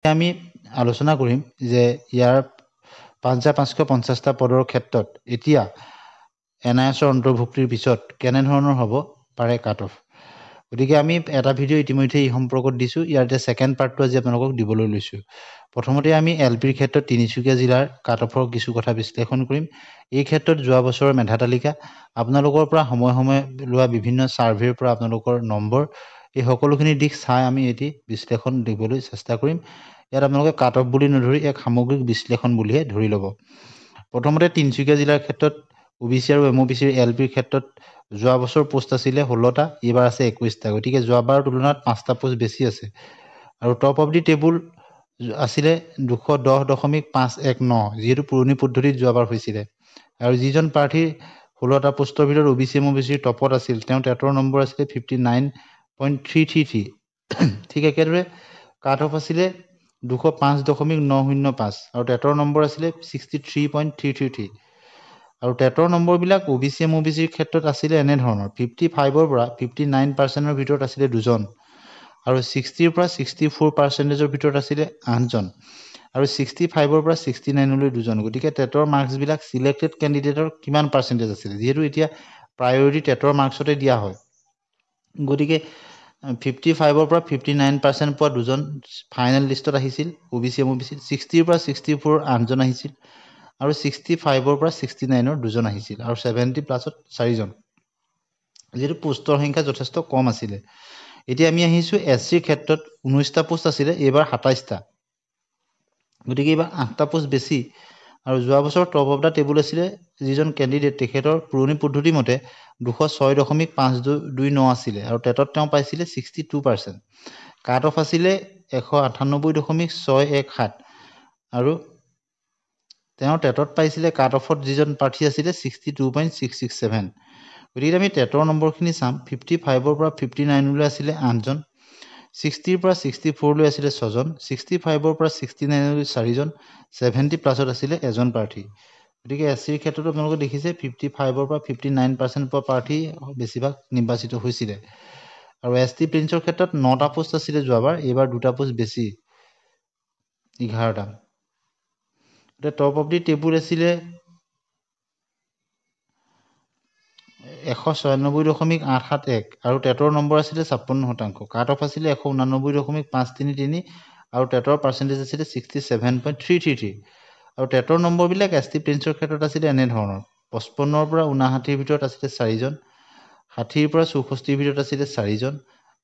আমি আলোচনা কৰিম যে ইয়াৰ 5550টা পদৰ ক্ষেত্ৰত এতিয়া NISৰ অন্তৰ্ভুক্তিৰ পিছত কেনে ধৰণৰ হ'ব পাৰে কাট অফ। গতিকে আমি এটা ভিডিঅ' ইতিমধ্যে এই সম্পৰ্কত দিছোঁ। ইয়াৰ এতিয়া ছেকেণ্ড পাৰ্টটো আজি আপোনালোকক দিবলৈ লৈছোঁ। প্ৰথমতে আমি LPৰ ক্ষেত্ৰত তিনিচুকীয়া জিলাৰ কাট অফৰ কিছু কথা বিশ্লেষণ কৰিম। এই ক্ষেত্ৰত যোৱা বছৰৰ মেধা তালিকা, আপোনালোকৰ পৰা সময়ে সময়ে লোৱা বিভিন্ন ছাৰ্ভেৰ পৰা আপোনালোকৰ নম্বৰ, এই সকলোখিনি দিশ চাই আমি এটি বিশ্লেষণ দিবলৈ চেষ্টা কৰিম। ইয়াত আপোনালোকে কাট অফ বুলি নধৰি এক সামগ্ৰিক বিশ্লেষণ বুলিহে ধৰি ল'ব। প্ৰথমতে তিনিচুকীয়া জিলাৰ ক্ষেত্ৰত OBC আৰু MOBCৰ LPৰ ক্ষেত্ৰত যোৱা বছৰ পোষ্ট আছিলে 16টা, এইবাৰ আছে 21টা। গতিকে যোৱাবাৰৰ তুলনাত 5টা পোষ্ট বেছি আছে। আৰু টপ অফ দি টেবুল আছিলে 210.519, যিহেতু পুৰণি পদ্ধতিত যোৱাবাৰ হৈছিলে। আৰু যিজন প্ৰাৰ্থী 16টা পোষ্টৰ ভিতৰত OBC MOBCৰ টপত আছিল, তেওঁ টেটৰ নম্বৰ আছিলে 59.333। ঠিক একেদৰে কাট অফ আছিলে 205.905 আৰু টেটৰ নম্বৰ আছিলে 63.333। আৰু টেটৰ নম্বৰবিলাক OBC MOBCৰ ক্ষেত্ৰত আছিলে এনেধৰণৰ: 55ৰ পৰা 59%ৰ ভিতৰত আছিলে 2জন, আৰু 60ৰ পৰা 64%ৰ ভিতৰত আছিলে 8জন, আৰু 65ৰ পৰা 69লৈ 2জন। গতিকে টেটৰ মাৰ্কছবিলাক চিলেক্টেড কেণ্ডিডেটৰ কিমান পাৰ্চেণ্টেজ আছিলে, যিহেতু এতিয়া প্ৰায়ৰিটি টেটৰ মাৰ্কছতে দিয়া হয়। গতিকে 55ৰ পৰা 59% পোৱা 2জন ফাইনেল লিষ্টত আহিছিল OBC MOBC। 60ৰ পৰা 64 8জন আহিছিল, আৰু 65ৰ পৰা 69ৰ 2জন আহিছিল, আৰু 70+ 4জন, যিহেতু পোষ্টৰ সংখ্যা যথেষ্ট কম আছিলে। এতিয়া আমি আহিছোঁ SCৰ ক্ষেত্ৰত 19টা পোষ্ট আছিলে, এইবাৰ 27টা। গতিকে এইবাৰ 8টা পোষ্ট বেছি। আৰু যোৱা বছৰ টপ অফ দ্য টেবুল আছিলে যিজন কেণ্ডিডেট, তেখেতৰ পুৰণি পদ্ধতি মতে 206.529 আছিলে, আৰু টেটত তেওঁ পাইছিলে 62%। কাট অফ আছিলে 198.617, আৰু তেওঁ টেটত পাইছিলে কাট অফত যিজন প্ৰাৰ্থী আছিলে 62.667। গতিকে আমি টেটৰ নম্বৰখিনি চাম। 55ৰ পৰা 59লৈ আছিলে 8জন, 60ৰ পৰা 64লৈ আছিলে 6জন, 65ৰ পৰা 69লৈ 4জন, 70+ আছিলে এজন প্ৰাৰ্থী। গতিকে SCৰ ক্ষেত্ৰতো আপোনালোকে দেখিছে 55ৰ পৰা 59% পোৱা প্ৰাৰ্থী বেছিভাগ নিৰ্বাচিত হৈছিলে। আৰু ST প্ৰিন্সৰ ক্ষেত্ৰত 9টা পোষ্ট আছিলে যোৱাবাৰ, এইবাৰ 2টা পোষ্ট বেছি, 11টা। এতিয়া টপ অফ দি টেবুল আছিলে 196.871, আৰু টেটৰ নম্বৰ আছিলে 56%। কাট অফ আছিলে 189.533, আৰু টেটৰ পাৰ্চেণ্টেজ আছিলে 67.333। আৰু টেটৰ নম্বৰবিলাক ST প্ৰিন্সৰ ক্ষেত্ৰত আছিলে এনেধৰণৰ: 55ৰ পৰা 59ৰ ভিতৰত আছিলে 4জন, 60ৰ পৰা 64ৰ ভিতৰত আছিলে 4জন,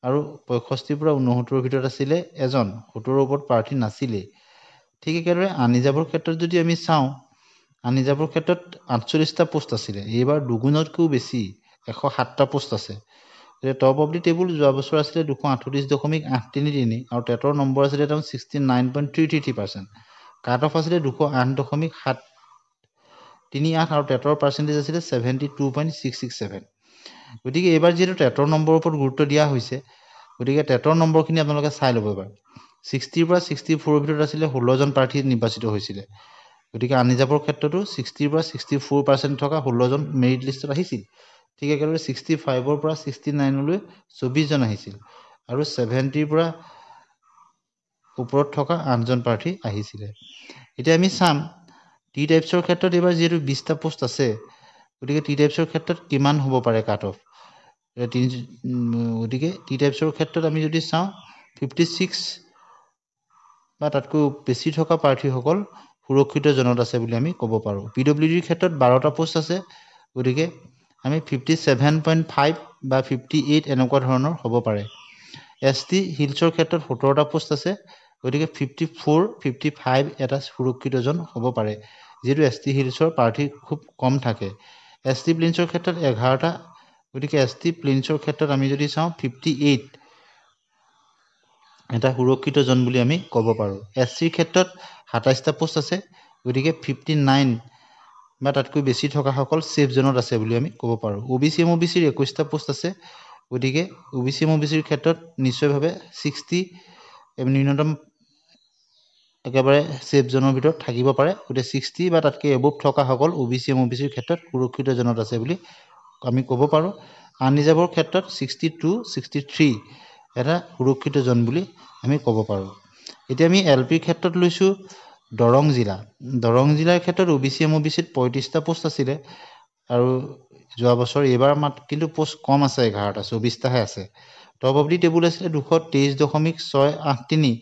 আৰু 65ৰ পৰা 69ৰ ভিতৰত আছিলে এজন, 70ৰ ওপৰত প্ৰাৰ্থী নাছিলেই। ঠিক একেদৰে আনৰিজাৰ্ভৰ ক্ষেত্ৰত যদি আমি চাওঁ, আনৰিজাৰ্ভৰ ক্ষেত্ৰত 48টা পোষ্ট আছিলে, এইবাৰ দুগুণতকৈও বেছি, 107টা পোষ্ট আছে। টপ অফ দি টেবুল যোৱা বছৰ আছিলে 238.833, আৰু টেটৰ নম্বৰ আছিলে তেওঁ 69.333%। কাট অফ আছিলে 208.738, আৰু টেটৰ পাৰ্চেণ্টেজ আছিলে 72.667। গতিকে এইবাৰ যিহেতু টেটৰ নম্বৰৰ ওপৰত গুৰুত্ব দিয়া হৈছে, গতিকে টেটৰ নম্বৰখিনি আপোনালোকে চাই ল'ব। এবাৰ 60ৰ পৰা 64ৰ ভিতৰত আছিলে 16জন প্ৰাৰ্থী নিৰ্বাচিত হৈছিলে। গতিকে আনৰিজাৰ্ভৰ ক্ষেত্ৰতো 60ৰ পৰা 64% থকা 16জন মেৰিট লিষ্টত আহিছিল। ঠিক একেদৰে 65ৰ পৰা 69লৈ 24জন আহিছিল, আৰু 70ৰ পৰা ওপৰত থকা 8জন প্ৰাৰ্থী আহিছিলে। এতিয়া আমি চাম টি টাইপছৰ ক্ষেত্ৰত এইবাৰ যিহেতু 20টা পোষ্ট আছে, গতিকে টি টাইপছৰ ক্ষেত্ৰত কিমান হ'ব পাৰে কাট অফ। গতিকে টি টাইপছৰ ক্ষেত্ৰত আমি যদি চাওঁ 56 বা তাতকৈ বেছি থকা প্ৰাৰ্থীসকল সুৰক্ষিত জোনত আছে বুলি আমি ক'ব পাৰোঁ। PWDৰ ক্ষেত্ৰত 12টা পোষ্ট আছে, গতিকে আমি 57.5 বা 58 এনেকুৱা ধৰণৰ হ'ব পাৰে। ST হিলছৰ ক্ষেত্ৰত 17টা পোষ্ট আছে, গতিকে 54, 55 এটা সুৰক্ষিত জন হ'ব পাৰে, যিহেতু ST হিলছৰ প্ৰাৰ্থী খুব কম থাকে। ST প্লেইনছৰ ক্ষেত্ৰত 11টা, গতিকে ST প্লেইনছৰ ক্ষেত্ৰত আমি যদি চাওঁ 58 এটা সুৰক্ষিত জন বুলি আমি ক'ব পাৰোঁ। SCৰ ক্ষেত্ৰত 27টা পোষ্ট আছে, গতিকে 59 বা তাতকৈ বেছি থকাসকল ছেফ জোনত আছে বুলি আমি ক'ব পাৰোঁ। OBC MOBCৰ 21টা পোষ্ট আছে, গতিকে OBC MOBCৰ ক্ষেত্ৰত নিশ্চয়ভাৱে 60 ন্যূনতম একেবাৰে ছেফ জোনৰ ভিতৰত থাকিব পাৰে। গতিকে 60 বা তাতকৈ এবভ থকাসকল OBC MOBCৰ ক্ষেত্ৰত সুৰক্ষিত জোনত আছে বুলি আমি ক'ব পাৰোঁ। আনৰিজাৰ্ভৰ ক্ষেত্ৰত 62, 63 এটা সুৰক্ষিত জন বুলি আমি ক'ব পাৰোঁ। এতিয়া আমি এলপিৰ ক্ষেত্ৰত লৈছোঁ দৰং জিলা। দৰং জিলাৰ ক্ষেত্ৰত OBC MOBCত 35টা পোষ্ট আছিলে আৰু যোৱা বছৰ এইবাৰ কিন্তু পোষ্ট কম আছে 11টা 24টাহে আছে। টপ অফ দি টেবুল আছিলে 223.683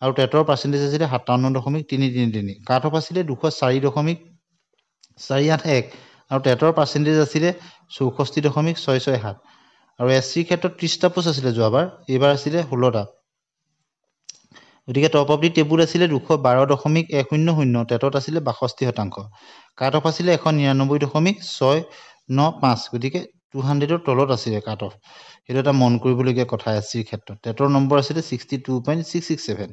আৰু টেটৰ পাৰ্চেণ্টেজ আছিলে 57.333। কাট অফ আছিলে 204.481 আৰু টেটৰ পাৰ্চেণ্টেজ আছিলে 64.667 আৰু SC ক্ষেত্ৰত 30টা পোষ্ট আছিলে যোৱাবাৰ, এইবাৰ আছিলে 16টা। গতিকে টপ অফ দি টেবুল আছিলে 212.100, টেটত আছিলে 62%। কাট অফ আছিলে 199.695, গতিকে 200ৰ তলত আছিলে কাট অফ। সেইটো এটা মন কৰিবলগীয়া কথা SCৰ ক্ষেত্ৰত। টেটৰ নম্বৰ আছিলে 62.667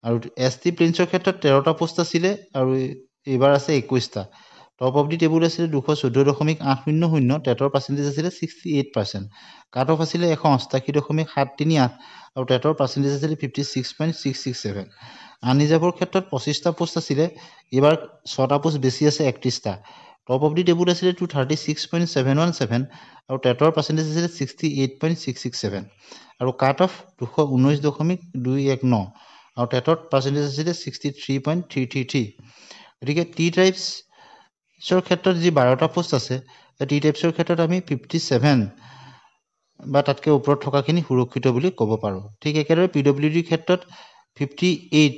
আৰু ST প্লেইনছৰ ক্ষেত্ৰত 13টা পোষ্ট আছিলে আৰু এইবাৰ আছে 21টা। টপ অফ দি টেবুল আছিলে 214.800, টেটৰ পাৰ্চেণ্টেজ আছিলে 68%। কাট অফ আছিলে 188.738 আৰু টেটৰ পাৰ্চেণ্টেজ আছিলে 56.667। আনৰিজাৰ্ভৰ ক্ষেত্ৰত 25টা পোষ্ট আছিলে, এইবাৰ 6টা পোষ্ট বেছি আছে 31টা। টপ অফ দি টেবুল আছিলে 236.717 আৰু টেটৰ পাৰ্চেণ্টেজ আছিলে 68.667 আৰু কাট অফ 219.219 আৰু টেটত পাৰ্চেণ্টেজ আছিলে 63.333। গতিকে টি টাইপছৰ ক্ষেত্ৰত যি 12টা পোষ্ট আছে, টি টাইপছৰ ক্ষেত্ৰত আমি 57 বা তাতকৈ ওপৰত থকাখিনি সুৰক্ষিত বুলি ক'ব পাৰোঁ। ঠিক একেদৰে PWDৰ ক্ষেত্ৰত 58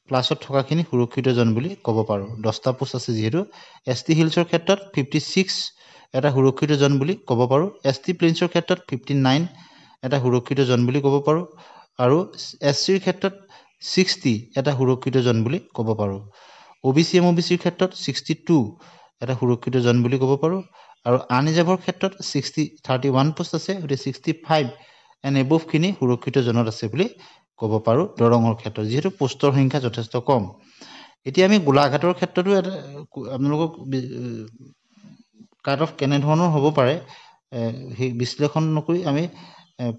প্লাছত থকাখিনি সুৰক্ষিতজন বুলি ক'ব পাৰোঁ, 10টা পোষ্ট আছে যিহেতু। ST হিলছৰ ক্ষেত্ৰত 56 এটা সুৰক্ষিতজন বুলি ক'ব পাৰোঁ। ST প্লেইনছৰ ক্ষেত্ৰত 59 এটা সুৰক্ষিতজন বুলি ক'ব পাৰোঁ আৰু SCৰ ক্ষেত্ৰত 60 এটা সুৰক্ষিতজন বুলি ক'ব পাৰোঁ। OBC MOBCৰ ক্ষেত্ৰত 62 এটা সুৰক্ষিতজন বুলি ক'ব পাৰোঁ আৰু আনৰিজাৰ্ভৰ ক্ষেত্ৰত 31 পোষ্ট আছে, গতিকে 65 এণ্ড এবভখিনি সুৰক্ষিতজনত আছে বুলি ক'ব পাৰোঁ দৰঙৰ ক্ষেত্ৰত, যিহেতু পোষ্টৰ সংখ্যা যথেষ্ট কম। এতিয়া আমি গোলাঘাটৰ ক্ষেত্ৰতো এটা আপোনালোকক কাট অফ কেনেধৰণৰ হ'ব পাৰে সেই বিশ্লেষণ নকৰি আমি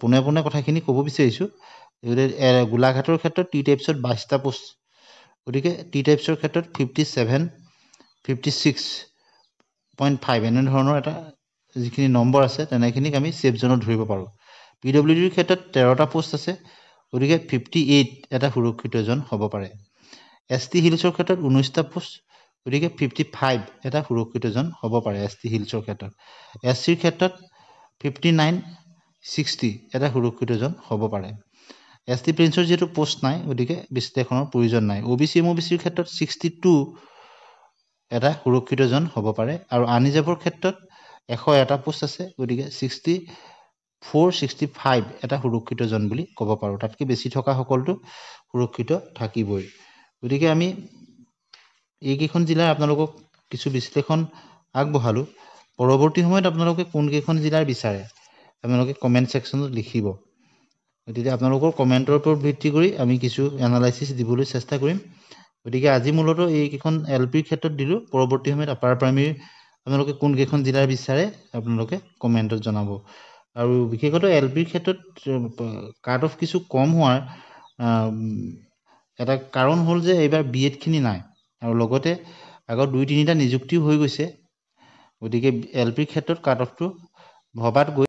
পোনে পোনে কথাখিনি ক'ব বিচাৰিছোঁ। গোলাঘাটৰ ক্ষেত্ৰত টি টাইপছত 22টা পোষ্ট, গতিকে টি টাইপছৰ ক্ষেত্ৰত 57, 56.5 এনেধৰণৰ এটা যিখিনি নম্বৰ আছে তেনেখিনিক আমি ছেফ জোনত ধৰিব পাৰোঁ। PWDৰ ক্ষেত্ৰত 13টা পোষ্ট আছে, গতিকে 58 এটা সুৰক্ষিতজন হ'ব পাৰে। ST হিলছৰ ক্ষেত্ৰত 19টা পোষ্ট, গতিকে 55 এটা সুৰক্ষিতজন হ'ব পাৰে ST হিলছৰ ক্ষেত্ৰত। SCৰ ক্ষেত্ৰত 59, 60 এটা সুৰক্ষিতজন হ'ব পাৰে। ST প্লেইনছৰ যিহেতু পোষ্ট নাই, গতিকে বিশ্লেষণৰ প্ৰয়োজন নাই। OBC MOBCৰ ক্ষেত্ৰত 62 এটা সুৰক্ষিতজন হ'ব পাৰে আৰু আনৰিজাৰ্ভৰ ক্ষেত্ৰত 101টা পোষ্ট আছে, গতিকে 64, 65 এটা সুৰক্ষিতজন বুলি ক'ব পাৰোঁ। তাতকৈ বেছি থকা সকলটো সুৰক্ষিত থাকিবই। গতিকে আমি এইকেইখন জিলাৰ আপোনালোকক কিছু বিশ্লেষণ আগবঢ়ালোঁ। পৰৱৰ্তী সময়ত আপোনালোকে কোনকেইখন জিলাৰ বিচাৰে আপোনালোকে কমেণ্ট ছেকশ্যনত লিখিব। গতিকে আপোনালোকৰ কমেণ্টৰ ওপৰত ভিত্তি কৰি আমি কিছু এনালাইচিছ দিবলৈ চেষ্টা কৰিম। গতিকে আজি মূলতঃ এইকেইখন LPৰ ক্ষেত্ৰত দিলোঁ। পৰৱৰ্তী সময়ত আপাৰ প্ৰাইমেৰী আপোনালোকে কোনকেইখন জিলাৰ বিচাৰে আপোনালোকে কমেণ্টত জনাব। আৰু বিশেষতঃ LPৰ ক্ষেত্ৰত কাট অফ কিছু কম হোৱাৰ এটা কাৰণ হ'ল যে এইবাৰ BEdখিনি নাই আৰু লগতে আগত 2-3টা নিযুক্তিও হৈ গৈছে। গতিকে LPৰ ক্ষেত্ৰত কাট অফটো ভবাত গৈ